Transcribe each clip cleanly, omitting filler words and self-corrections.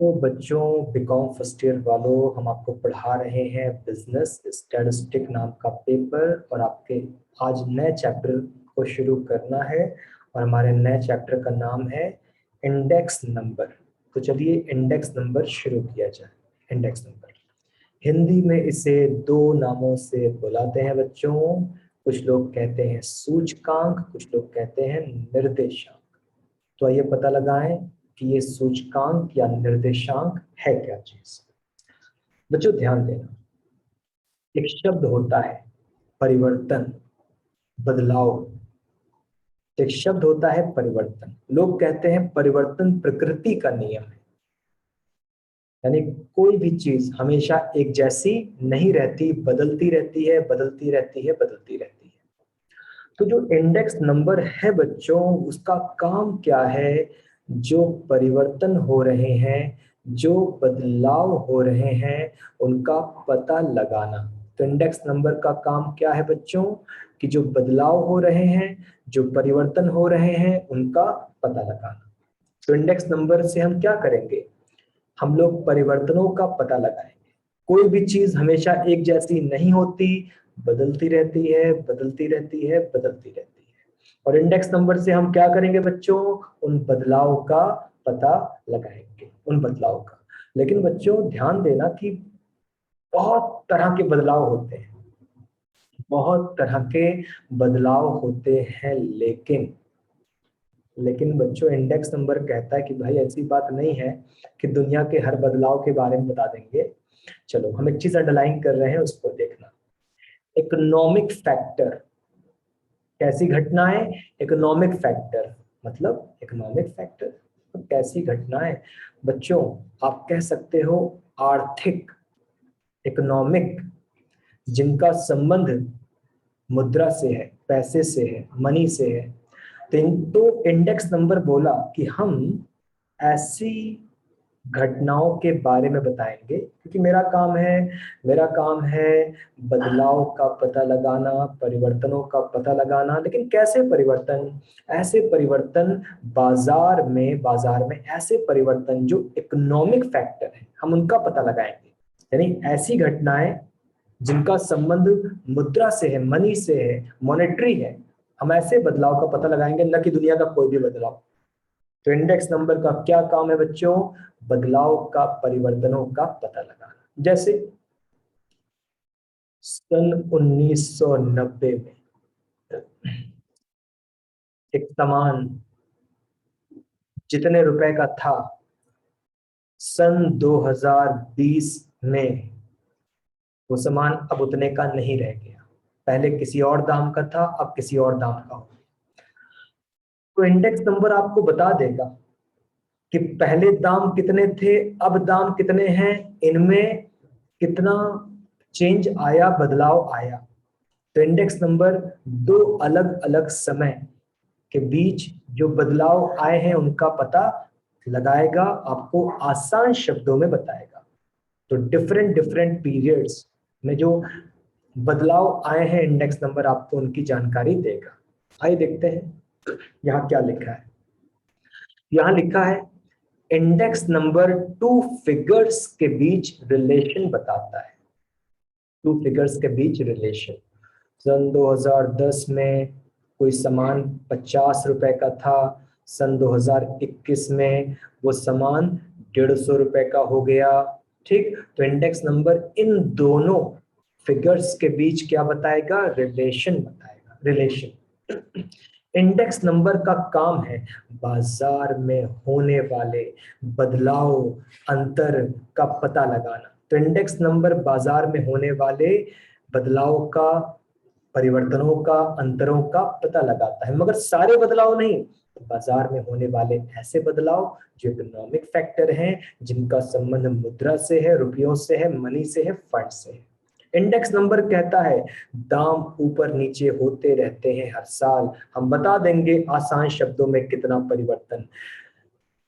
तो बच्चों, BCom first year वालों, हम आपको पढ़ा रहे हैं बिजनेस स्टैटिस्टिक नाम का पेपर। और आपके आज नए चैप्टर को शुरू करना है। और हमारे नए चैप्टर का नाम है इंडेक्स नंबर। तो चलिए इंडेक्स नंबर शुरू किया जाए। इंडेक्स नंबर हिंदी में इसे दो नामों से बुलाते हैं बच्चों। कुछ लोग कहते हैं सूचकांक, कुछ लोग कहते हैं निर्देशांक। तो आइए पता लगाएं कि ये सूचकांक या निर्देशांक है क्या चीज। बच्चों ध्यान देना, एक शब्द होता है परिवर्तन, बदलाव। एक शब्द होता है परिवर्तन। लोग कहते हैं परिवर्तन प्रकृति का नियम है। यानी कोई भी चीज हमेशा एक जैसी नहीं रहती, बदलती रहती है, बदलती रहती है, बदलती रहती है। तो जो इंडेक्स नंबर है बच्चों, उसका काम क्या है? जो परिवर्तन हो रहे हैं, जो बदलाव हो रहे हैं, उनका पता लगाना। तो इंडेक्स नंबर का काम क्या है बच्चों? कि जो बदलाव हो रहे हैं, जो परिवर्तन हो रहे हैं, उनका पता लगाना। तो इंडेक्स नंबर से हम क्या करेंगे? हम लोग परिवर्तनों का पता लगाएंगे। कोई भी चीज हमेशा एक जैसी नहीं होती, बदलती रहती है, बदलती रहती है, बदलती रहती है। और इंडेक्स नंबर से हम क्या करेंगे बच्चों? उन बदलाव का पता लगाएंगे, उन बदलाव का। लेकिन बच्चों ध्यान देना कि बहुत तरह के बदलाव होते हैं, बहुत तरह के बदलाव होते हैं। लेकिन बच्चों इंडेक्स नंबर कहता है कि भाई ऐसी बात नहीं है कि दुनिया के हर बदलाव के बारे में बता देंगे। चलो हम एक चीज अंडरलाइन कर रहे हैं, उसको देखना। इकोनॉमिक फैक्टर, कैसी घटनाएं? इकोनॉमिक फैक्टर मतलब इकोनॉमिक फैक्टर तो कैसी घटनाएं? बच्चों आप कह सकते हो आर्थिक, इकोनॉमिक, जिनका संबंध मुद्रा से है, पैसे से है, मनी से है। तो इंडेक्स नंबर बोला कि हम ऐसी घटनाओं के बारे में बताएंगे, क्योंकि मेरा काम है बदलाव का पता लगाना, परिवर्तनों का पता लगाना। लेकिन कैसे परिवर्तन? ऐसे परिवर्तन बाजार में ऐसे परिवर्तन जो इकोनॉमिक फैक्टर है, हम उनका पता लगाएंगे। यानी ऐसी घटनाएं जिनका संबंध मुद्रा से है, मनी से है, मॉनेटरी है। हम ऐसे बदलाव का पता लगाएंगे, न कि दुनिया का कोई भी बदलाव। तो इंडेक्स नंबर का क्या काम है बच्चों? बदलाव का, परिवर्तनों का पता लगाना। जैसे सन 1990 में एक सामान जितने रुपए का था, सन 2020 में वो सामान अब उतने का नहीं रह गया। पहले किसी और दाम का था, अब किसी और दाम का हो। तो इंडेक्स नंबर आपको बता देगा कि पहले दाम कितने थे, अब दाम कितने हैं, इनमें कितना चेंज आया, बदलाव आया। तो इंडेक्स नंबर दो अलग अलग समय के बीच जो बदलाव आए हैं उनका पता लगाएगा, आपको आसान शब्दों में बताएगा। तो डिफरेंट डिफरेंट पीरियड्स में जो बदलाव आए हैं, इंडेक्स नंबर आपको उनकी जानकारी देगा। आइए देखते हैं यहाँ क्या लिखा है। यहाँ लिखा है इंडेक्स नंबर टू फिगर्स के बीच रिलेशन बताता है। टू फिगर्स के बीच रिलेशन। सन 2010 में कोई सामान 50 रुपए का था, सन 2021 में वो सामान 150 रुपए का हो गया। ठीक, तो इंडेक्स नंबर इन दोनों फिगर्स के बीच क्या बताएगा? रिलेशन बताएगा, रिलेशन। इंडेक्स नंबर का काम है बाजार में होने वाले बदलाव, अंतर का पता लगाना। तो इंडेक्स नंबर बाजार में होने वाले बदलाव का, परिवर्तनों का, अंतरों का पता लगाता है, मगर सारे बदलाव नहीं। बाजार में होने वाले ऐसे बदलाव जो इकोनॉमिक फैक्टर हैं, जिनका संबंध मुद्रा से है, रुपयों से है, मनी से है, फंड से है। इंडेक्स नंबर कहता है दाम ऊपर नीचे होते रहते हैं हर साल। हम बता देंगे आसान शब्दों में कितना परिवर्तन।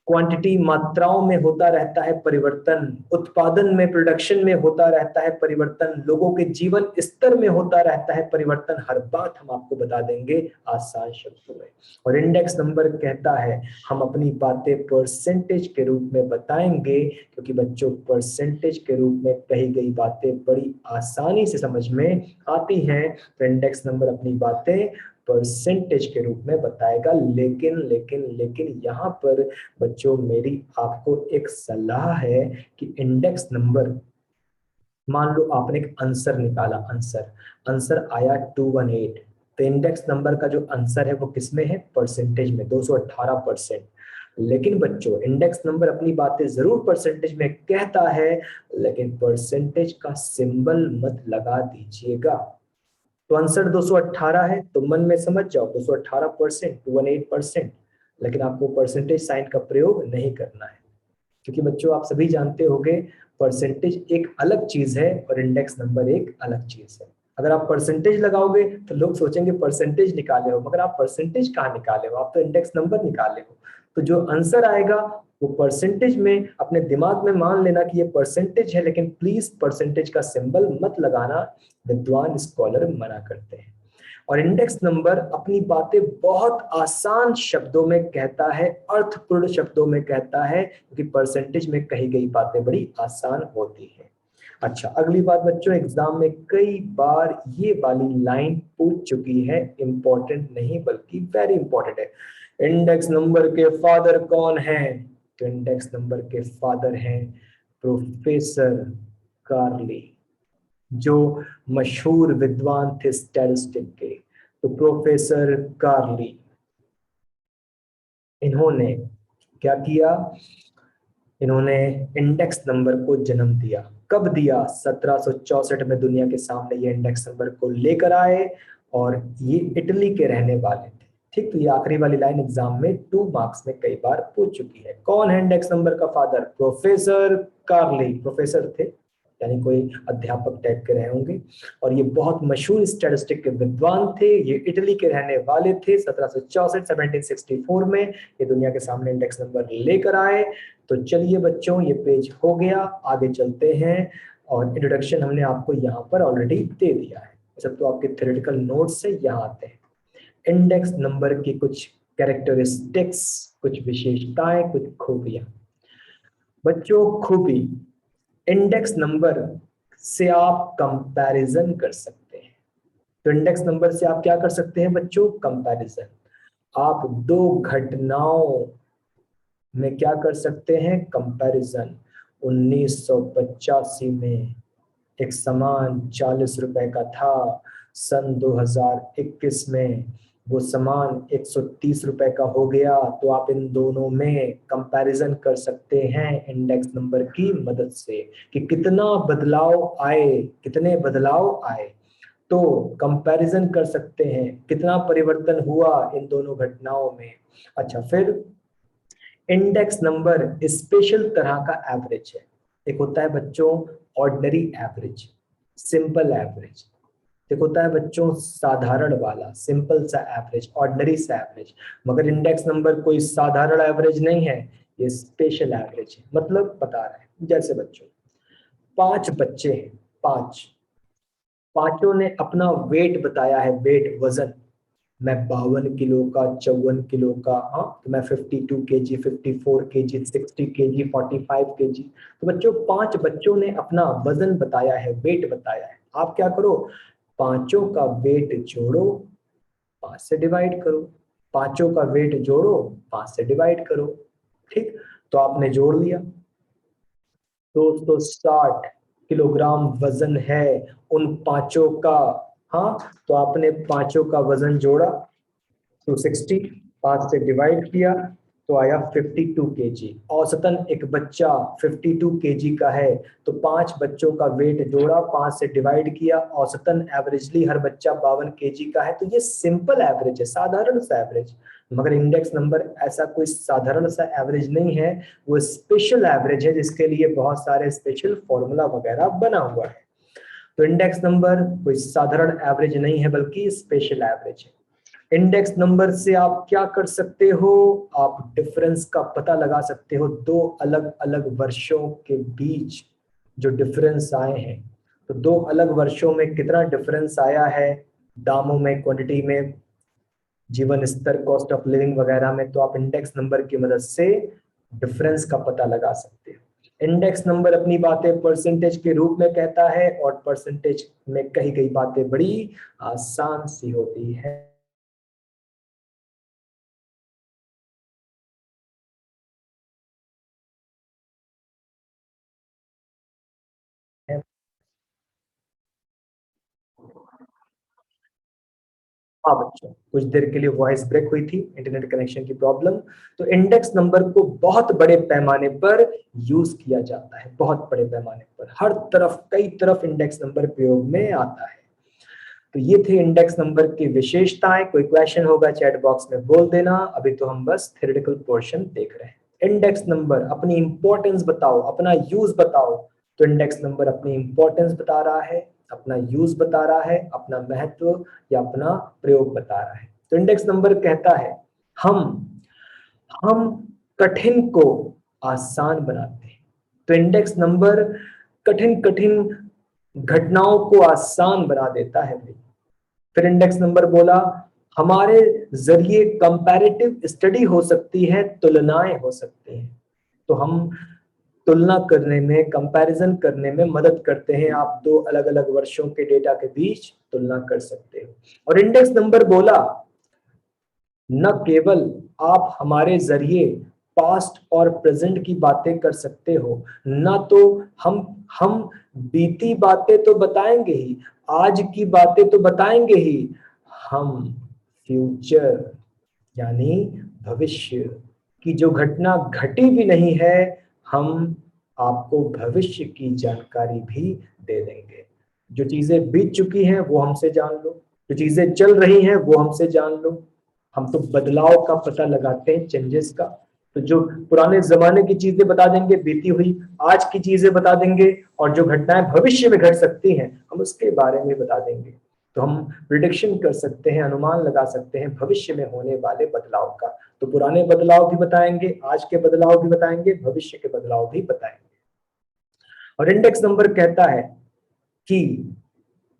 क्वांटिटी मात्राओं में होता रहता है परिवर्तन, उत्पादन में प्रोडक्शन में होता रहता है परिवर्तन, लोगों के जीवन स्तर में होता रहता है परिवर्तन। हर बात हम आपको बता देंगे आसान शब्दों में। और इंडेक्स नंबर कहता है हम अपनी बातें परसेंटेज के रूप में बताएंगे, क्योंकि बच्चों परसेंटेज के रूप में कही गई बातें बड़ी आसानी से समझ में आती हैं। तो इंडेक्स नंबर अपनी बातें परसेंटेज के रूप में बताएगा। लेकिन लेकिन लेकिन यहाँ पर बच्चों मेरी आपको एक सलाह है कि इंडेक्स नंबर, मान लो आपने एक आंसर निकाला, आंसर आया 218, तो इंडेक्स नंबर का जो आंसर है वो किसमें है? परसेंटेज में, 218%। लेकिन बच्चों इंडेक्स नंबर अपनी बातें जरूर परसेंटेज में कहता है, लेकिन परसेंटेज का सिंबल मत लगा दीजिएगा। तो आंसर 218 है तो मन में समझ जाओ 218%, 218%, लेकिन आपको परसेंटेज साइन का प्रयोग नहीं करना है, क्योंकि बच्चों आप सभी जानते होंगे परसेंटेज एक अलग चीज है और इंडेक्स नंबर एक अलग चीज है। अगर आप परसेंटेज लगाओगे तो लोग सोचेंगे परसेंटेज निकाले हो, मगर आप परसेंटेज कहाँ निकाले हो, आप तो इंडेक्स नंबर निकाले हो। तो जो आंसर आएगा वो परसेंटेज में, अपने दिमाग में मान लेना कि ये परसेंटेज है, लेकिन प्लीज परसेंटेज का सिंबल मत लगाना, विद्वान स्कॉलर मना करते हैं। और इंडेक्स नंबर अपनी बातें बहुत आसान शब्दों में कहता है, अर्थपूर्ण शब्दों में कहता है, क्योंकि परसेंटेज में कही गई बातें बड़ी आसान होती है। अच्छा, अगली बात बच्चों, एग्जाम में कई बार ये वाली लाइन पूछ चुकी है, इंपॉर्टेंट नहीं बल्कि वेरी इंपॉर्टेंट है। इंडेक्स नंबर के फादर कौन है? तो इंडेक्स नंबर के फादर हैं प्रोफेसर कार्ली, जो मशहूर विद्वान थे स्टैटिस्टिक के। तो प्रोफेसर कार्ली, इन्होंने क्या किया? इन्होंने इंडेक्स नंबर को जन्म दिया। कब दिया? 1764 में दुनिया के सामने ये इंडेक्स नंबर को लेकर आए, और ये इटली के रहने वाले थे। ठीक, तो ये आखिरी वाली लाइन एग्जाम में 2 मार्क्स में कई बार पूछ चुकी है। कौन है इंडेक्स नंबर का फादर? प्रोफेसर कार्ली, प्रोफेसर थे यानी कोई अध्यापक टाइप के रहे होंगे, और ये बहुत मशहूर स्टैटिस्टिक के विद्वान थे। ये इटली के रहने वाले थे। 1764 में ये दुनिया के सामने इंडेक्स नंबर लेकर आए। तो चलिए बच्चों, ये पेज हो गया, आगे चलते हैं। और इंट्रोडक्शन हमने आपको यहाँ पर ऑलरेडी दे दिया है, सब तो आपके थ्योरेटिकल नोट्स से यहाँ आते हैं। इंडेक्स नंबर की कुछ कैरेक्टरिस्टिक्स, कुछ विशेषताएं, कुछ खूबियां। बच्चों खूबी, इंडेक्स नंबर से आप कंपैरिजन कर सकते हैं। तो इंडेक्स नंबर से आप क्या कर सकते हैं बच्चों? कंपैरिजन। आप दो घटनाओं में क्या कर सकते हैं? कंपैरिजन। 1985 में एक सामान 40 रुपए का था, सन 2021 में वो सामान 130 रुपए का हो गया। तो आप इन दोनों में कंपैरिजन कर सकते हैं इंडेक्स नंबर की मदद से कि कितना बदलाव आए, कितने बदलाव आए। तो कंपैरिजन कर सकते हैं कितना परिवर्तन हुआ इन दोनों घटनाओं में। अच्छा, फिर इंडेक्स नंबर स्पेशल तरह का एवरेज है। एक होता है बच्चों ऑर्डिनरी एवरेज, सिंपल एवरेज। एक होता है बच्चों साधारण वाला, सिंपल सा एवरेज, ऑर्डिनरी सा एवरेज। मगर इंडेक्स नंबर कोई साधारण एवरेज नहीं है, ये स्पेशल एवरेज है। मतलब बता रहे हैं, जैसे बच्चों 5 बच्चे हैं, 5, पांचों ने अपना वेट बताया है, वेट, वजन। मैं 52 किलो का, 54 किलो का, हाँ, तो मैं 52 kg, 54 kg, 60 kg, 45 kg। तो बच्चों 5 बच्चों ने अपना वजन बताया है, वेट बताया है। आप क्या करो? पांचों का वेट जोड़ो, 5 से डिवाइड करो। पांचों का वेट जोड़ो, 5 से डिवाइड करो। ठीक, तो आपने जोड़ लिया। 260 किलोग्राम वजन है उन पांचों का। हाँ, तो आपने पांचों का वजन जोड़ा, 260, 5 से डिवाइड किया, तो आया 52 kg। औसतन एक बच्चा 52 kg का है, तो 5 बच्चों का वेट जोड़ा, 5 से डिवाइड किया, औसतन एवरेजली हर बच्चा 52 kg का है। तो ये सिंपल एवरेज है, साधारण सा एवरेज। मगर इंडेक्स नंबर ऐसा कोई साधारण सा एवरेज नहीं है, वो स्पेशल एवरेज है, जिसके लिए बहुत सारे स्पेशल फॉर्मूला वगैरह बना हुआ है। तो इंडेक्स नंबर कोई साधारण एवरेज नहीं है, बल्कि स्पेशल एवरेज है। इंडेक्स नंबर से आप क्या कर सकते हो, आप डिफरेंस का पता लगा सकते हो दो अलग अलग वर्षों के बीच जो डिफरेंस आए हैं। तो दो अलग वर्षों में कितना डिफरेंस आया है, दामों में, क्वांटिटी में, जीवन स्तर, कॉस्ट ऑफ लिविंग वगैरह में, तो आप इंडेक्स नंबर की मदद से डिफरेंस का पता लगा सकते हो। इंडेक्स नंबर अपनी बातें परसेंटेज के रूप में कहता है और परसेंटेज में कही गई बातें बड़ी आसान सी होती है। हाँ बच्चों, कुछ देर के लिए वॉइस ब्रेक हुई थी, इंटरनेट कनेक्शन की प्रॉब्लम। तो इंडेक्स नंबर को बहुत बड़े पैमाने पर यूज किया जाता है, बहुत बड़े पैमाने पर, हर तरफ, कई तरफ इंडेक्स नंबर प्रयोग में आता है। तो ये थे इंडेक्स नंबर की विशेषताएं। कोई क्वेश्चन होगा चैट बॉक्स में बोल देना, अभी तो हम बस थ्योरेटिकल पोर्शन देख रहे हैं। इंडेक्स नंबर, अपनी इंपॉर्टेंस बताओ, अपना यूज बताओ। तो इंडेक्स नंबर अपनी इंपॉर्टेंस बता रहा है, अपना यूज बता रहा है, अपना महत्व या अपना प्रयोग बता रहा है। तो इंडेक्स नंबर कहता है हम हम कठिन को आसान बनाते हैं। तो इंडेक्स नंबर कठिन कठिन घटनाओं को आसान बना देता है भाई। फिर इंडेक्स नंबर बोला हमारे जरिए कंपैरेटिव स्टडी हो सकती है, तुलनाएं हो सकती हैं। तो हम तुलना करने में, कंपैरिजन करने में मदद करते हैं। आप दो अलग अलग वर्षों के डेटा के बीच तुलना कर सकते हो। और इंडेक्स नंबर बोला न केवल आप हमारे जरिए पास्ट और प्रेजेंट की बातें कर सकते हो, ना तो हम बीती बातें तो बताएंगे ही, आज की बातें तो बताएंगे ही, हम फ्यूचर यानी भविष्य की जो घटना घटी भी नहीं है, हम आपको भविष्य की जानकारी भी दे देंगे। जो चीजें बीत चुकी हैं वो हमसे जान लो, जो चीजें चल रही हैं वो हमसे जान लो। हम तो बदलाव का पता लगाते हैं, चेंजेस का। तो जो पुराने जमाने की चीजें बता देंगे बीती हुई, आज की चीजें बता देंगे, और जो घटनाएं भविष्य में घट सकती हैं हम उसके बारे में बता देंगे। तो हम प्रिडिक्शन कर सकते हैं, अनुमान लगा सकते हैं भविष्य में होने वाले बदलाव का। तो पुराने बदलाव भी बताएंगे, आज के बदलाव भी बताएंगे, भविष्य के बदलाव भी बताएंगे। और इंडेक्स नंबर कहता है कि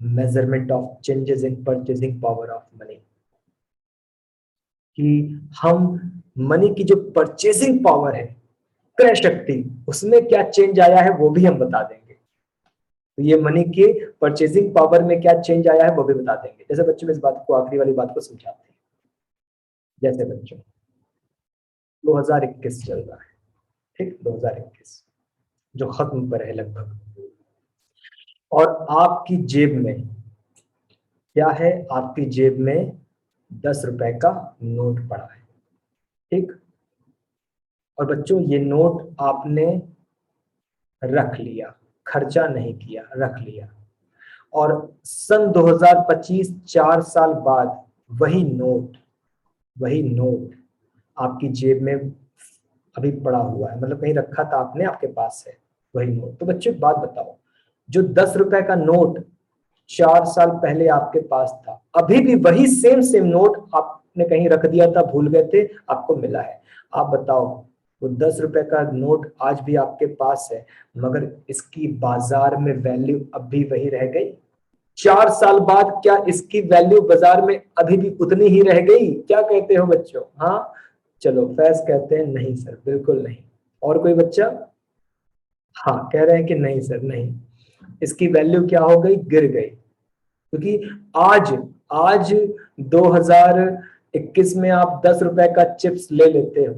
measurement of changes in purchasing power of money, कि हम मनी की जो परचेसिंग पावर है, क्रय शक्ति, उसमें क्या चेंज आया है वो भी हम बता देंगे। तो ये मनी के परचेसिंग पावर में क्या चेंज आया है वो भी बता देंगे। जैसे बच्चों में इस बात को, आखिरी वाली बात को समझाते हैं। जैसे बच्चों 2021 चल रहा है, ठीक, 2021 जो खत्म पर है लगभग, और आपकी जेब में क्या है, आपकी जेब में 10 रुपए का नोट पड़ा है, ठीक। और बच्चों ये नोट आपने रख लिया, खर्चा नहीं किया, रख लिया। और सन 2025, 4 साल बाद वही नोट आपकी जेब में अभी पड़ा हुआ है, मतलब कहीं रखा था आपने, आपके पास है वही नोट। तो बच्चों एक बात बताओ, जो 10 रुपए का नोट 4 साल पहले आपके पास था, अभी भी वही सेम सेम नोट आपने कहीं रख दिया था, भूल गए थे, आपको मिला है। आप बताओ, वो 10 रुपए का नोट आज भी आपके पास है, मगर इसकी बाजार में वैल्यू अब भी वही रह गई? 4 साल बाद क्या इसकी वैल्यू बाजार में अभी भी उतनी ही रह गई? क्या कहते हो बच्चों? हाँ, चलो फैज कहते हैं नहीं सर, बिल्कुल नहीं। और कोई बच्चा? हाँ, कह रहे हैं कि नहीं सर, नहीं, इसकी वैल्यू क्या हो गई, गिर गई। क्योंकि आज आज 2021 में आप 10 रुपए का चिप्स ले लेते हो,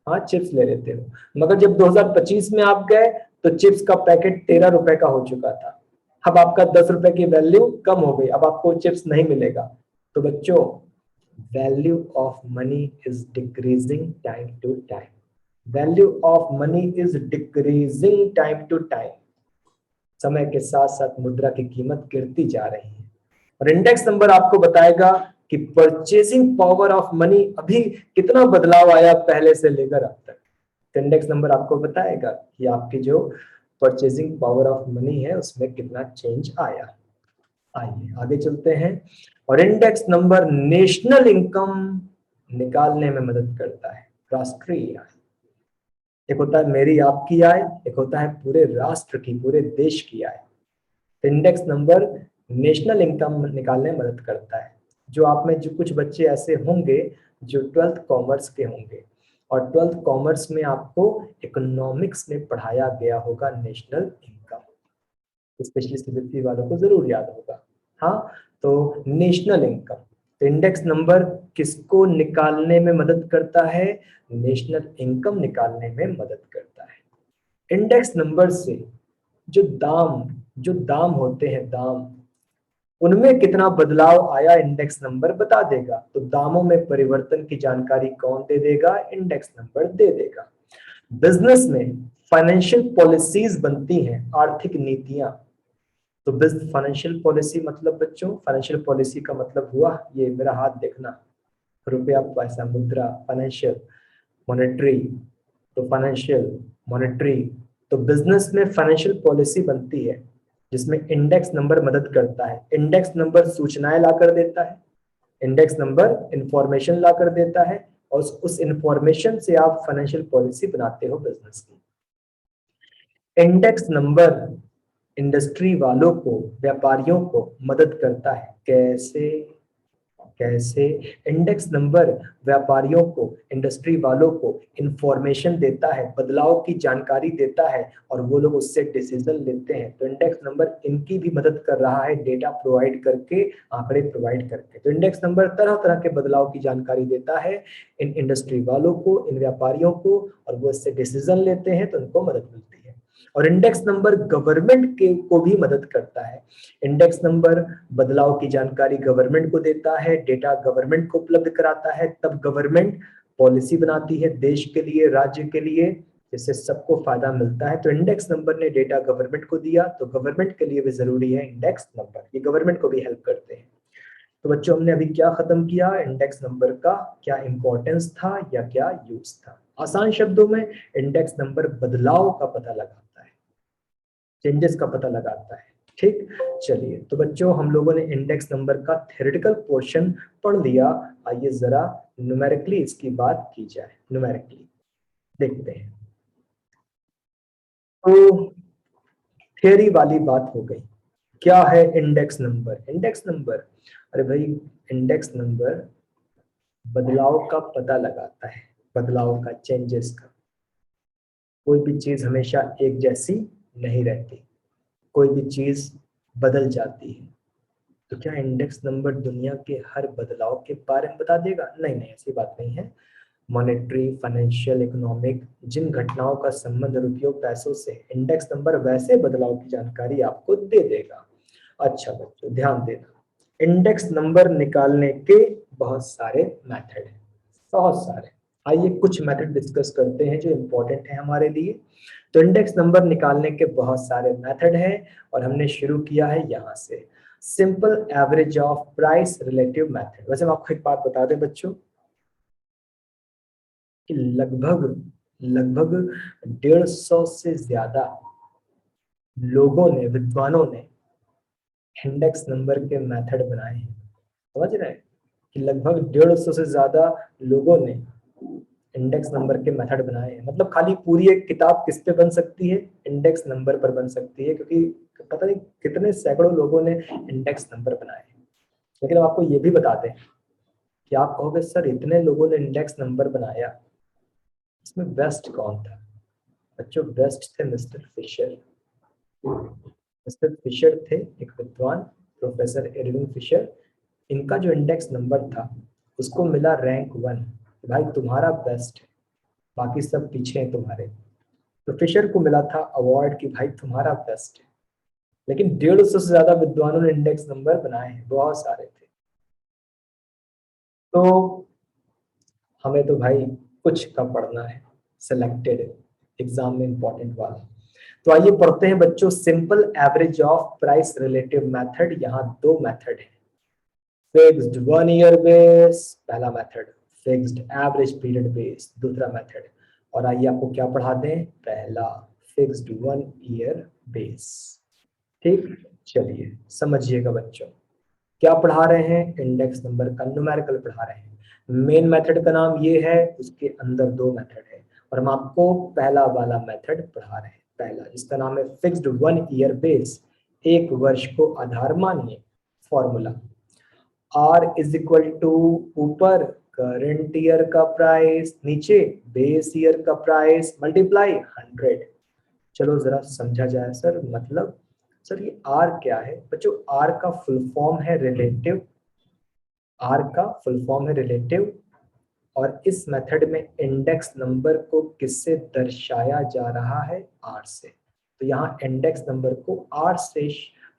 हाँ चिप्स ले लेते हो, मगर जब 2025 में आप गए तो चिप्स का पैकेट 13 रुपए का हो चुका था। अब आपका 10 रुपए की वैल्यू कम हो गई, अब आपको चिप्स नहीं मिलेगा। तो बच्चों, value of money is decreasing time to time, value of money is decreasing time to time. समय के साथ साथ मुद्रा की कीमत गिरती जा रही है। और इंडेक्स नंबर आपको बताएगा कि परचेसिंग पावर ऑफ मनी अभी कितना बदलाव आया पहले से लेकर अब तक। तो इंडेक्स नंबर आपको बताएगा कि आपकी जो परचेसिंग पावर ऑफ मनी है उसमें कितना चेंज आया। आइए आगे चलते हैं। और इंडेक्स नंबर नेशनल इनकम निकालने में मदद करता है, राष्ट्रीय आय। एक होता है मेरी आपकी आय, एक होता है पूरे राष्ट्र की, पूरे देश की आय। इंडेक्स नंबर नेशनल इनकम निकालने में मदद करता है। जो आप में जो कुछ बच्चे ऐसे होंगे जो 12th कॉमर्स के होंगे, और 12th कॉमर्स में आपको इकोनॉमिक्स में पढ़ाया गया होगा नेशनल इनकम, स्पेशली सीबीएसई वालों को जरूर याद होगा। हाँ, तो नेशनल इनकम, तो इंडेक्स नंबर किसको निकालने में मदद करता है? नेशनल इनकम निकालने में मदद करता है। इंडेक्स नंबर से जो दाम जो दाम होते हैं, दाम, उनमें कितना बदलाव आया इंडेक्स नंबर बता देगा। तो दामों में परिवर्तन की जानकारी कौन दे देगा? इंडेक्स नंबर दे देगा। बिजनेस में फाइनेंशियल पॉलिसीज बनती हैं, आर्थिक नीतियां। तो फाइनेंशियल पॉलिसी मतलब बच्चों, फाइनेंशियल पॉलिसी का मतलब हुआ, ये मेरा हाथ देखना, रुपया, पैसा, मुद्रा, फाइनेंशियल, मॉनेटरी, तो फाइनेंशियल, मॉनेटरी। तो बिजनेस में फाइनेंशियल पॉलिसी बनती है जिसमें इंडेक्स नंबर मदद करता है। इंडेक्स नंबर सूचनाएं ला कर देता है, इंडेक्स नंबर इंफॉर्मेशन ला कर देता है, और उस इंफॉर्मेशन से आप फाइनेंशियल पॉलिसी बनाते हो बिजनेस की। इंडेक्स नंबर इंडस्ट्री वालों को, व्यापारियों को मदद करता है। कैसे? कैसे? इंडेक्स नंबर व्यापारियों को, इंडस्ट्री वालों को इंफॉर्मेशन देता है, बदलाव की जानकारी देता है, और वो लोग उससे डिसीजन लेते हैं। तो इंडेक्स नंबर इनकी भी मदद कर रहा है, डेटा प्रोवाइड करके, आंकड़े प्रोवाइड करके। तो इंडेक्स नंबर तरह तरह के बदलाव की जानकारी देता है इन इंडस्ट्री वालों को, इन व्यापारियों को, और वो इससे डिसीजन लेते हैं तो उनको मदद मिलती है। और इंडेक्स नंबर गवर्नमेंट के को भी मदद करता है। इंडेक्स नंबर बदलाव की जानकारी गवर्नमेंट को देता है, डेटा गवर्नमेंट को उपलब्ध कराता है, तब गवर्नमेंट पॉलिसी बनाती है देश के लिए, राज्य के लिए, जिससे सबको फायदा मिलता है। तो इंडेक्स नंबर ने डेटा गवर्नमेंट को दिया, तो गवर्नमेंट के लिए भी जरूरी है इंडेक्स नंबर, ये गवर्नमेंट को भी हेल्प करते हैं। तो बच्चों हमने अभी क्या खत्म किया? इंडेक्स नंबर का क्या इंपॉर्टेंस था या क्या यूज था। आसान शब्दों में, इंडेक्स नंबर बदलाव का पता लगाता है, चेंजेस का पता लगाता है। ठीक, चलिए, तो बच्चों हम लोगों ने इंडेक्स नंबर का थ्योरेटिकल पोर्शन पढ़ लिया। आइए जरा न्यूमेरिकली इसकी बात की जाए। न्यूमेरिकली देखते हैं। तो थियरी वाली बात हो गई। क्या है इंडेक्स नंबर? इंडेक्स नंबर, अरे भाई, इंडेक्स नंबर बदलाव का पता लगाता है, बदलाव का, चेंजेस का। कोई भी चीज हमेशा एक जैसी नहीं रहती, कोई भी चीज बदल जाती है। तो क्या इंडेक्स नंबर दुनिया के हर बदलाव के बारे में बता देगा? नहीं नहीं, ऐसी बात नहीं है। मॉनेटरी, फाइनेंशियल, इकोनॉमिक जिन घटनाओं का संबंध और उपयोग पैसों से, इंडेक्स नंबर वैसे बदलाव की जानकारी आपको दे देगा। अच्छा बच्चों ध्यान देना, इंडेक्स नंबर निकालने के बहुत सारे मेथड हैं, बहुत सारे। आइए कुछ मेथड डिस्कस करते हैं जो इंपॉर्टेंट है हमारे लिए। तो इंडेक्स नंबर निकालने के बहुत सारे मेथड हैं, और हमने शुरू किया है यहाँ से, simple average of price relative method. वैसे मैं आपको एक बात बता दें बच्चों, कि लगभग लगभग 150 से ज्यादा लोगों ने, विद्वानों ने इंडेक्स नंबर के मेथड बनाए हैं। समझ रहे हैं कि लगभग 150 से ज्यादा लोगों ने इंडेक्स नंबर के मेथड बनाए हैं। मतलब खाली पूरी एक किताब किस पे बन सकती है? इंडेक्स नंबर पर बन सकती है, क्योंकि पता नहीं कितने सैकड़ों लोगों ने इंडेक्स नंबर बनाए हैं। लेकिन हम आपको ये भी बता दें कि आप कहोगे सर इतने लोगों ने इंडेक्स नंबर बनाया, इसमें बेस्ट कौन था? बच्चों बेस्ट थे मिस्टर फिशर। मिस्टर फिशर थे एक विद्वान, प्रोफेसर एडविन फिशर। इनका जो इंडेक्स नंबर था उसको मिला रैंक 1, भाई तुम्हारा बेस्ट है, बाकी सब पीछे हैं तुम्हारे। तो फिशर को मिला था अवार्ड कि भाई तुम्हारा बेस्ट है। लेकिन 150 से ज्यादा विद्वानों ने इंडेक्स नंबर बनाए हैं, बहुत सारे थे। तो हमें तो भाई कुछ का पढ़ना है, सिलेक्टेड एग्जाम में इंपॉर्टेंट वाला। तो आइए पढ़ते हैं बच्चों, simple average of price relative method. यहाँ दो मेथड है, फिक्स्ड 1 ईयर बेस पहला method, fixed average period base दूसरा मेथड। और आइए आपको क्या पढ़ा दें, पहला फिक्स्ड 1 ईयर बेस। ठीक, चलिए समझिएगा बच्चों, क्या पढ़ा रहे हैं, इंडेक्स नंबर का न्यूमेरिकल पढ़ा रहे हैं। मेन मेथड का नाम ये है, उसके अंदर दो मेथड है और हम आपको पहला वाला मेथड पढ़ा रहे हैं। पहला जिसका नाम है फिक्स्ड 1 ईयर बेस, एक वर्ष को आधार मानिए। Formula R is equal to ऊपर करंट ईयर का प्राइस, नीचे बेस ईयर का प्राइस मल्टीप्लाई 100। चलो जरा समझा जाए सर, मतलब सर ये R क्या है बच्चों, R का फुल फॉर्म है रिलेटिव, R का फुल फॉर्म है रिलेटिव। और इस मेथड में इंडेक्स नंबर को किससे दर्शाया जा रहा है, R से। तो यहाँ इंडेक्स नंबर को R से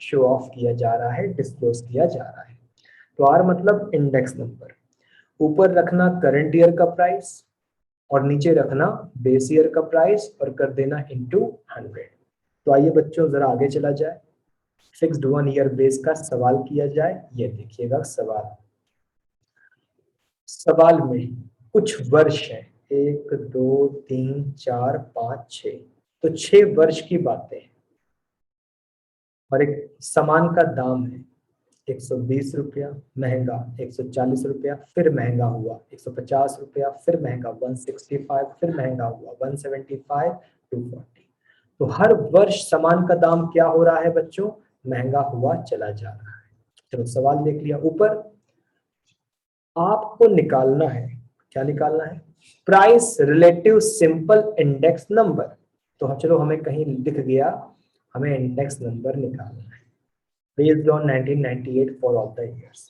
शो ऑफ किया जा रहा है, डिस्क्लोज किया जा रहा है। तो R मतलब इंडेक्स नंबर, ऊपर रखना करंट ईयर का प्राइस और नीचे रखना बेस ईयर का प्राइस और कर देना इनटू 100। तो आइए बच्चों जरा आगे चला जाए, फिक्स्ड 1 ईयर बेस का सवाल किया जाए। ये देखिएगा सवाल, सवाल में कुछ वर्ष है, 1 2 3 4 5 6, तो 6 वर्ष की बातें हैं और एक सामान का दाम है 120 रुपया, महंगा 140 रुपया, फिर महंगा हुआ 150 रुपया, फिर महंगा 165, फिर महंगा हुआ 175, 240। तो हर वर्ष सामान का दाम क्या हो रहा है बच्चों, महंगा हुआ चला जा रहा है। चलो सवाल देख लिया। ऊपर आपको निकालना है, क्या निकालना है, price relative simple index number. तो चलो हमें कहीं दिख गया, हमें इंडेक्स नंबर निकालना है based on 1998 for all the years.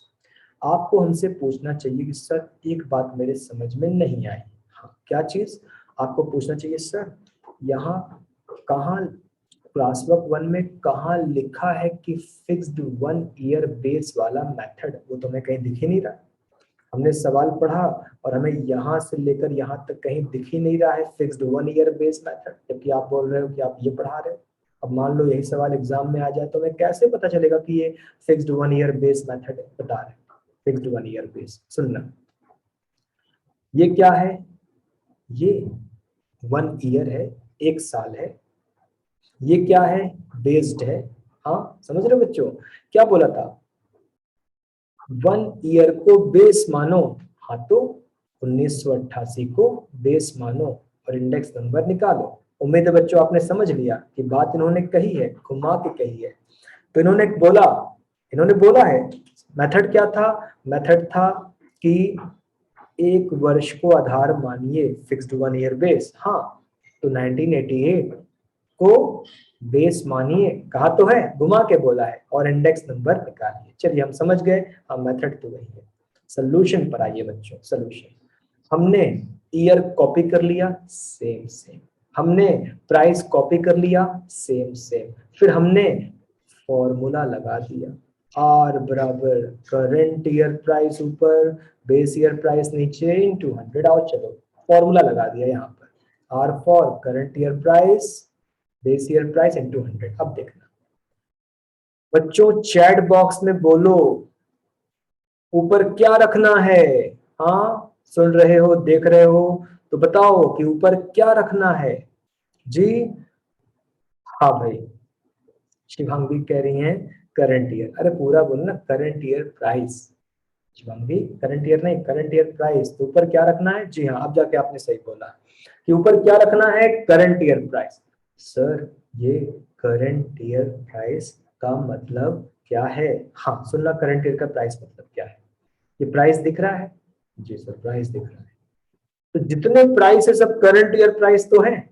आपको हमसे पूछना चाहिए कि सर एक बात मेरे समझ में नहीं आई। हाँ क्या चीज, आपको पूछना चाहिए सर यहाँ कहाँ क्लासवर्क 1 में कहाँ लिखा है कि फिक्स्ड 1 ईयर बेस वाला मेथड, वो तो हमें कहीं दिख ही नहीं रहा। हमने सवाल पढ़ा और हमें यहाँ से लेकर यहाँ तक कहीं दिख ही नहीं रहा है फिक्स्ड 1 ईयर बेस मेथड, जबकि आप बोल रहे हो कि आप ये पढ़ा रहे हो। अब मान लो यही सवाल एग्जाम में आ जाए तो हमें कैसे पता चलेगा कि ये फिक्स्ड 1 ईयर बेस मेथड है, बता रहे फिक्स्ड 1 ईयर बेस। सुनना, ये क्या है, ये 1 ईयर है, एक साल है। ये क्या है, बेस्ड है। हाँ समझ रहे हो बच्चों, क्या बोला था, 1 ईयर को बेस मानो। हाँ तो 1988 को बेस मानो और इंडेक्स नंबर निकालो। उम्मीद है बच्चों आपने समझ लिया कि बात इन्होंने कही है, घुमा के कही है। तो इन्होंने बोला है मेथड क्या था, मेथड था कि एक वर्ष को आधार मानिए फिक्स्ड 1 ईयर बेस। हाँ तो 1988 को बेस मानिए, कहा तो है, घुमा के बोला है, और इंडेक्स नंबर निकालिए। चलिए हम समझ गए, हाँ मेथड तो वही है। सोल्यूशन पर आइए बच्चों, सोल्यूशन। हमने ईयर कॉपी कर लिया, सेम सेम। हमने प्राइस कॉपी कर लिया, सेम सेम। फिर हमने फॉर्मूला लगा दिया, आर बराबर करंट ईयर प्राइस ऊपर, बेस ईयर प्राइस नीचे, इनटू 100। आओ चलो फॉर्मूला लगा दिया यहाँ पर, R for current year price, base year price into 100। अब देखना बच्चों, चैट बॉक्स में बोलो ऊपर क्या रखना है। हाँ सुन रहे हो, देख रहे हो, तो बताओ कि ऊपर क्या रखना है जी। हाँ भाई, शिवांगी कह रही हैं करंट ईयर, अरे पूरा बोलो ना, current year price. Shivangi current year नहीं, करंट ईयर प्राइस। तो ऊपर क्या रखना है, जी हाँ अब जाके आपने सही बोला कि ऊपर क्या रखना है, करंट ईयर प्राइस। सर ये करंट ईयर प्राइस का मतलब क्या है, हाँ सुनना, करंट ईयर का प्राइस मतलब क्या है, ये प्राइस दिख रहा है, जी सर प्राइस दिख रहा है। तो जितने प्राइस है सब करंट ईयर प्राइस तो है,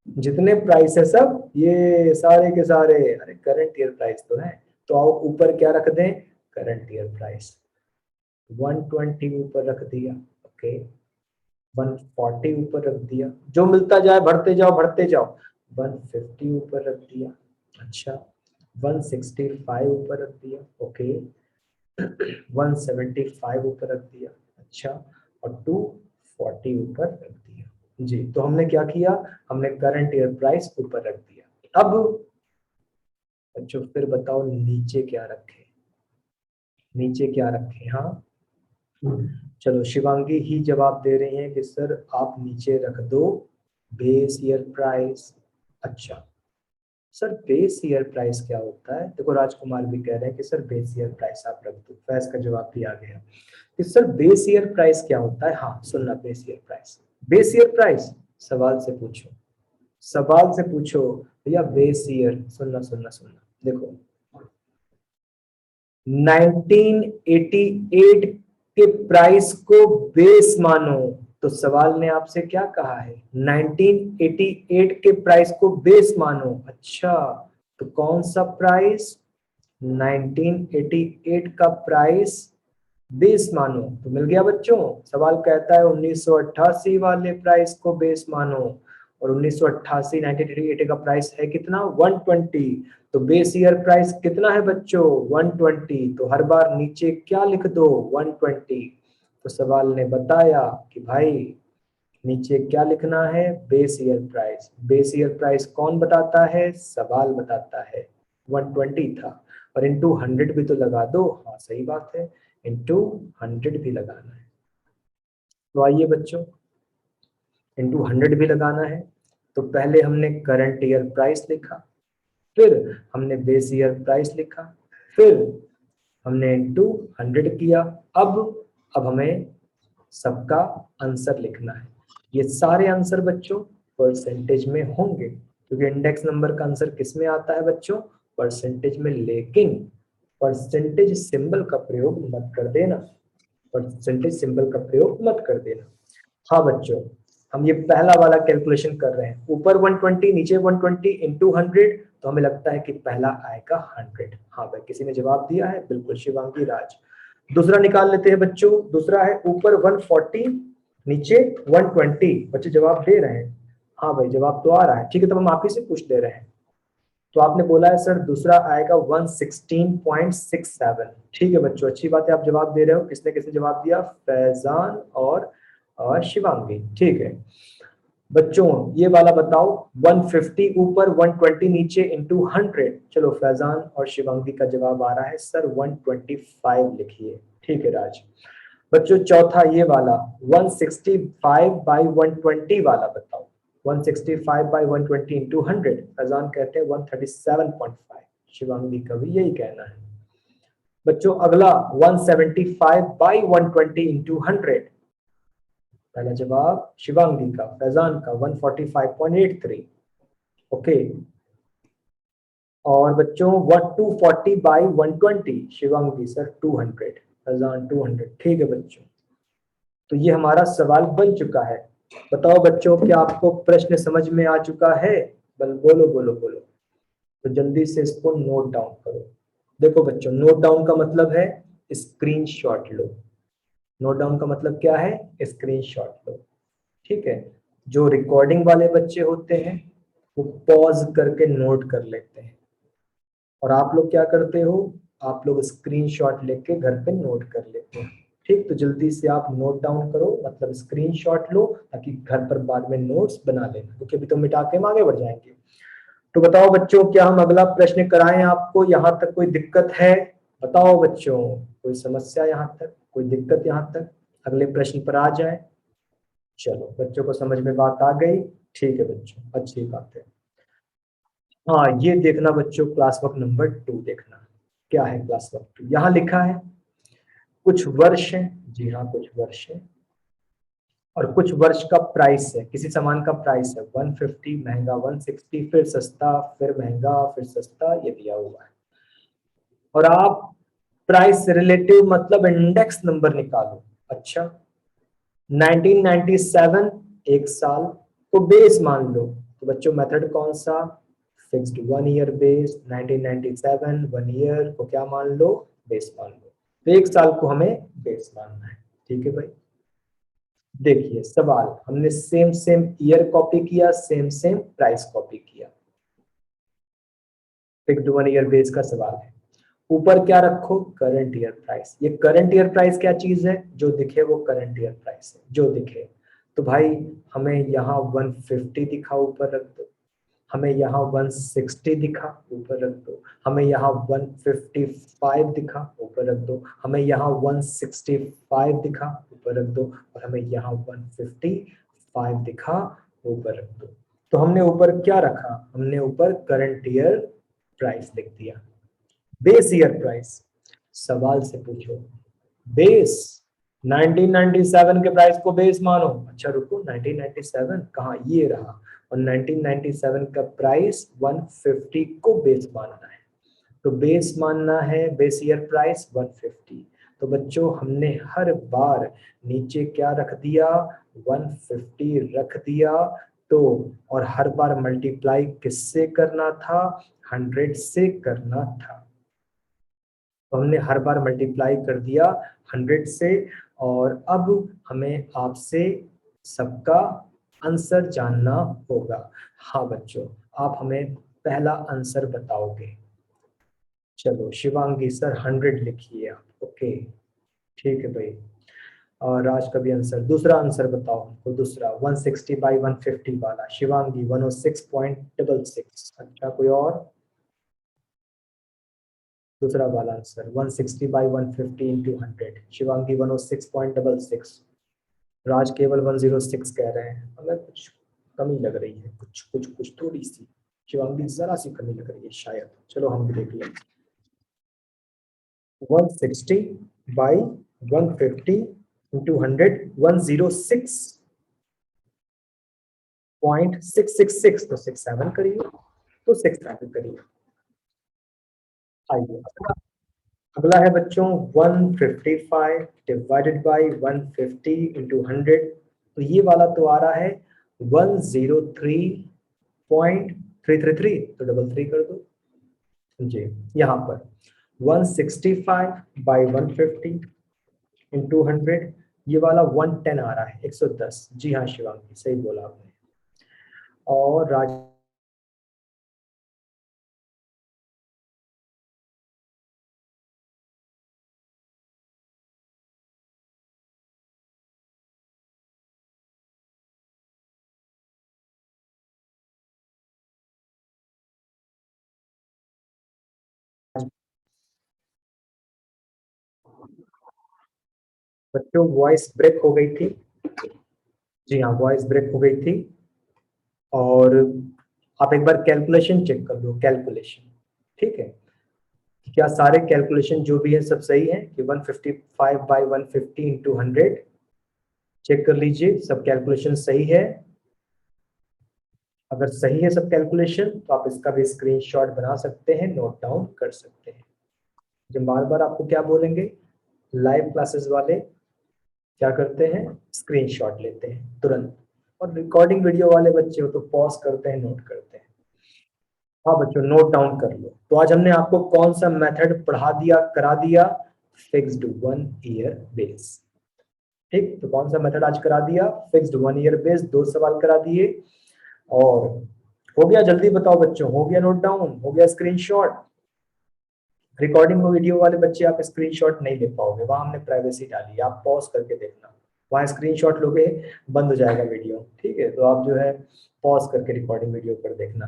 जितने प्राइस है सब ये सारे के सारे, अरे करंट ईयर प्राइस तो है। तो आओ ऊपर क्या रख दें, करंट ईयर प्राइस। 120 ऊपर रख दिया, ओके, 140 ऊपर रख दिया, जो मिलता जाए भरते जाओ भरते जाओ। 150 ऊपर रख दिया, अच्छा, 165 ऊपर रख दिया, ओके, 175 ऊपर रख दिया, अच्छा, और 240 ऊपर रख दिया। जी तो हमने क्या किया, हमने करंट ईयर प्राइस ऊपर रख दिया। अब बच्चों फिर बताओ नीचे क्या रखे, नीचे क्या रखे, हाँ चलो शिवांगी ही जवाब दे रही हैं कि सर आप नीचे रख दो बेस ईयर प्राइस। अच्छा सर बेस ईयर प्राइस क्या होता है? देखो राजकुमार भी कह रहे हैं कि सर बेस ईयर प्राइस आप रख दो, फैज का जवाब भी आ गया कि सर बेस ईयर प्राइस क्या होता है। हाँ सुनना, base year price, base year price सवाल से पूछो, सवाल से पूछो भैया बेस ईयर। सुनना सुनना सुनना, देखो 1988 के प्राइस को बेस मानो। तो सवाल ने आपसे क्या कहा है? 1988 के प्राइस को बेस मानो। अच्छा, तो कौन सा प्राइस? 1988 का प्राइस बेस मानो। तो मिल गया बच्चों। सवाल कहता है 1988 वाले प्राइस को बेस मानो, और 1988 1988 का प्राइस है कितना? 120। तो बेस ईयर प्राइस कितना है बच्चों? 120। तो हर बार नीचे क्या लिख दो? 120। तो सवाल ने बताया कि भाई नीचे क्या लिखना है? Base year price. Base year price कौन बताता है? सवाल बताता है। 120 था, और इंटू 100 भी तो लगा दो। हाँ सही बात है, इंटू 100 भी लगाना है। तो आइए बच्चों, इंटू 100 भी लगाना है। तो पहले हमने करंट ईयर प्राइस लिखा, फिर हमने बेस ईयर प्राइस लिखा, फिर हमने इंटू 100 किया। अब हमें सबका आंसर लिखना है। ये सारे आंसर बच्चों परसेंटेज में होंगे, क्योंकि इंडेक्स नंबर का आंसर किस में आता है बच्चों? परसेंटेज में। लेकिन परसेंटेज सिंबल का प्रयोग मत कर देना, परसेंटेज सिंबल का प्रयोग मत कर देना। हाँ बच्चों, हम ये पहला वाला कैलकुलेशन कर रहे हैं, ऊपर 120 नीचे 120 इंटू 100, तो हमें लगता है कि पहला आएगा 100। हाँ भाई, किसी ने जवाब दिया है, बिल्कुल शिवांगी राज। दूसरा निकाल लेते हैं बच्चों। दूसरा है ऊपर 140 नीचे 120, बच्चे जवाब दे रहे हैं। हाँ भाई जवाब तो आ रहा है, ठीक है, तब हम आप ही से पूछ ले रहे हैं। तो आपने बोला है सर दूसरा आएगा 116.67। ठीक है बच्चों, अच्छी बात है, आप जवाब दे रहे हो। किसने किसने जवाब दिया? फैजान और शिवांगी। ठीक है बच्चों, ये वाला बताओ। 150 ऊपर 120 नीचे इंटू 100। चलो फैजान और शिवांगी का जवाब आ रहा है सर 125 लिखिए। ठीक है राज। बच्चों चौथा ये वाला 165 बाई 120 वाला बताओ। 165 बाई 120 इंटू 100, फैजान कहते हैं 137.5। शिवांगी का भी यही कहना है। बच्चों अगला 175 बाई 120 इंटू 100, पहला जवाब शिवांगी का, फैजान का 145.83। ओके, और बच्चों 240 बाई 120, शिवांगी सर 200, फैजान 200। ठीक है बच्चों, तो ये हमारा सवाल बन चुका है। बताओ बच्चों, क्या आपको प्रश्न समझ में आ चुका है? बोलो बोलो बोलो। तो जल्दी से इसको नोट डाउन करो। देखो बच्चों, नोट डाउन का मतलब है स्क्रीनशॉट लो। नोट डाउन का मतलब क्या है? स्क्रीनशॉट लो। ठीक है, जो रिकॉर्डिंग वाले बच्चे होते हैं वो पॉज करके नोट कर लेते हैं, और आप लोग क्या करते हो? आप लोग स्क्रीनशॉट लेके घर पे नोट कर लेते हैं। ठीक, तो जल्दी से आप नोट डाउन करो, मतलब स्क्रीनशॉट लो, ताकि घर पर बाद में नोट्स बना लेना, क्योंकि अभी तो मिटा के हम आगे बढ़ जाएंगे। तो बताओ बच्चों, क्या हम अगला प्रश्न कराएं आपको? यहाँ तक कोई दिक्कत है? बताओ बच्चों, कोई समस्या यहाँ तक, कोई दिक्कत यहाँ तक? अगले प्रश्न पर आ जाए। चलो बच्चों को समझ में बात आ गई। ठीक है बच्चों, अच्छी बात है। हाँ ये देखना बच्चों, क्लास वर्क नंबर 2 देखना। क्या है क्लास वर्क 2? यहाँ लिखा है कुछ वर्ष है। जी हाँ, कुछ वर्ष है, और कुछ वर्ष का प्राइस है, किसी सामान का प्राइस है 150, महंगा 160, फिर सस्ता, फिर महंगा, फिर सस्ता, ये दिया हुआ है। और आप प्राइस रिलेटिव मतलब इंडेक्स नंबर निकालो। अच्छा, 1997 एक साल को बेस मान लो। तो बच्चों मेथड कौन सा? Fixed 1 year base. 1997 1 ईयर को क्या मान लो? बेस मान लो। तो एक साल को हमें बेस मानना है। ठीक है भाई, देखिए सवाल हमने सेम सेम ईयर कॉपी किया, सेम सेम प्राइस कॉपी किया। फिक्स्ड 1 ईयर बेस का सवाल है। ऊपर क्या रखो? Current year price. ये करंट ईयर प्राइस क्या चीज है? जो दिखे वो करंट ईयर प्राइस है, जो दिखे। तो भाई हमें यहाँ 150 दिखा, ऊपर रख दो। हमें यहाँ 160 दिखा, ऊपर रख दो। हमें यहाँ 155 दिखा, ऊपर रख दो। हमें यहाँ 165 दिखा, ऊपर रख दो। और हमें यहाँ 155 दिखा, ऊपर रख दो। तो हमने ऊपर क्या रखा, हमने ऊपर करंट ईयर प्राइस लिख दिया, बेस ईयर प्राइस। सवाल से पूछो बेस 1997 के प्राइस को बेस मानो। अच्छा रुको, 1997 कहाँ, ये रहा, और 1997 का प्राइस 150 को बेस मानना है। तो बेस मानना है, बेस ईयर प्राइस 150। तो बच्चों हमने हर बार नीचे क्या रख दिया, 150 रख दिया। तो और हर बार मल्टीप्लाई किससे करना था, 100 से करना था। तो हमने हर बार मल्टीप्लाई कर दिया 100 से। और अब हमें आपसे सबका आंसर जानना होगा। हाँ बच्चों, आप हमें पहला आंसर बताओगे। चलो शिवांगी सर 100 लिखिए आप, ओके ठीक है भाई। और राज का भी आंसर, दूसरा आंसर बताओ हमको, दूसरा 160 बाई 150 वाला। शिवांगी 106.66। अच्छा कोई और, दूसरा वाला आंसर 160 बाई 150 इंटू 100। शिवांगी 106.66। राज केवल 106 कह रहे हैं, हमें कुछ कमी लग रही है, कुछ कुछ कुछ थोड़ी सी। शिवांगी जरा सी कमी लग रही है शायद, चलो हम भी देख लें। 160 बाई 150 इंटू 100, 106.666। तो 67 करिए, तो 67 करिए। आइए अगला है बच्चों 155 डिवाइडेड बाई 150 इंटू 100। तो ये वाला तो आ रहा है 103.333, तो डबल थ्री कर दो जी। यहाँ पर 165 बाई 150 इंटू 100, ये वाला 110 आ रहा है, 110। जी हाँ शिवांगी सही बोला आपने। और राज बच्चों वॉइस ब्रेक हो गई थी। जी हाँ वॉइस ब्रेक हो गई थी। और आप एक बार कैलकुलेशन चेक कर लो, कैलकुलेशन ठीक है, क्या सारे कैलकुलेशन जो भी है सब सही है कि 155 बाई 150 इंटू 100। चेक कर लीजिए सब कैलकुलेशन सही है। अगर सही है सब कैलकुलेशन तो आप इसका भी स्क्रीनशॉट बना सकते हैं, नोट डाउन कर सकते हैं। जब बार बार आपको क्या बोलेंगे, लाइव क्लासेस वाले क्या करते हैं, स्क्रीनशॉट लेते हैं तुरंत, और रिकॉर्डिंग वीडियो वाले बच्चे हो तो पॉज करते हैं, नोट करते हैं। हाँ बच्चों नोट डाउन कर लो। तो आज हमने आपको कौन सा मेथड पढ़ा दिया, करा दिया, फिक्स्ड 1 ईयर बेस। ठीक, तो कौन सा मेथड आज करा दिया, फिक्स्ड 1 ईयर बेस, 2 सवाल करा दिए। और हो गया, जल्दी बताओ बच्चों, हो गया नोट डाउन, हो गया स्क्रीनशॉट। रिकॉर्डिंग वीडियो वाले बच्चे आप स्क्रीनशॉट नहीं ले पाओगे, वहां हमने प्राइवेसी डाली है, आप पॉज करके देखना। वहां स्क्रीनशॉट लोगे बंद हो जाएगा वीडियो, ठीक है, तो आप जो है पॉज करके रिकॉर्डिंग वीडियो पर देखना।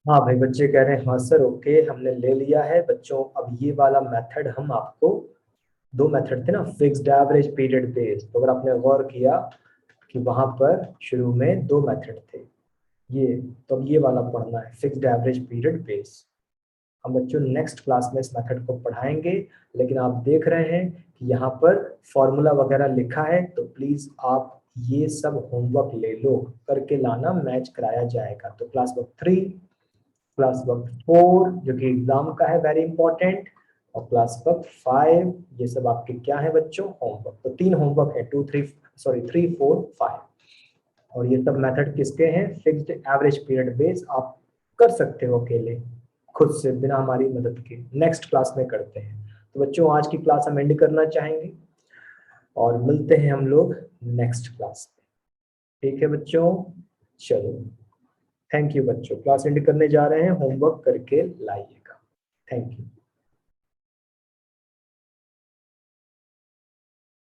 हाँ भाई बच्चे कह रहे हैं हाँ सर ओके हमने ले लिया है बच्चों। अब ये वाला मेथड हम आपको, दो मेथड थे ना, फिक्स्ड एवरेज पीरियड बेस, तो अगर आपने गौर किया कि वहां पर शुरू में दो मेथड थे ये, तो अब ये वाला पढ़ना है फिक्स्ड एवरेज पीरियड बेस। हम बच्चों नेक्स्ट क्लास में इस मेथड को पढ़ाएंगे। लेकिन आप देख रहे हैं कि यहाँ पर फॉर्मूला वगैरह लिखा है, तो प्लीज आप ये सब होमवर्क ले लो, करके लाना, मैच कराया जाएगा। तो क्लास वर्क 3, क्लास वर्क 4 जो कि एग्जाम का है वेरी इंपॉर्टेंट, और क्लास वर्क 5 ये सब आपके क्या है बच्चों, होमवर्क। तो 3 होमवर्क है, 3 4 5। और ये सब मेथड किसके हैं, फिक्स्ड एवरेज पीरियड बेस। आप कर सकते हो अकेले खुद से बिना हमारी मदद के, नेक्स्ट क्लास में करते हैं। तो बच्चों आज की क्लास हम एंड करना चाहेंगे और मिलते हैं हम लोग नेक्स्ट क्लास में, ठीक है बच्चों। चलो थैंक यू बच्चों, क्लास एंड करने जा रहे हैं, होमवर्क करके लाइएगा। Thank you.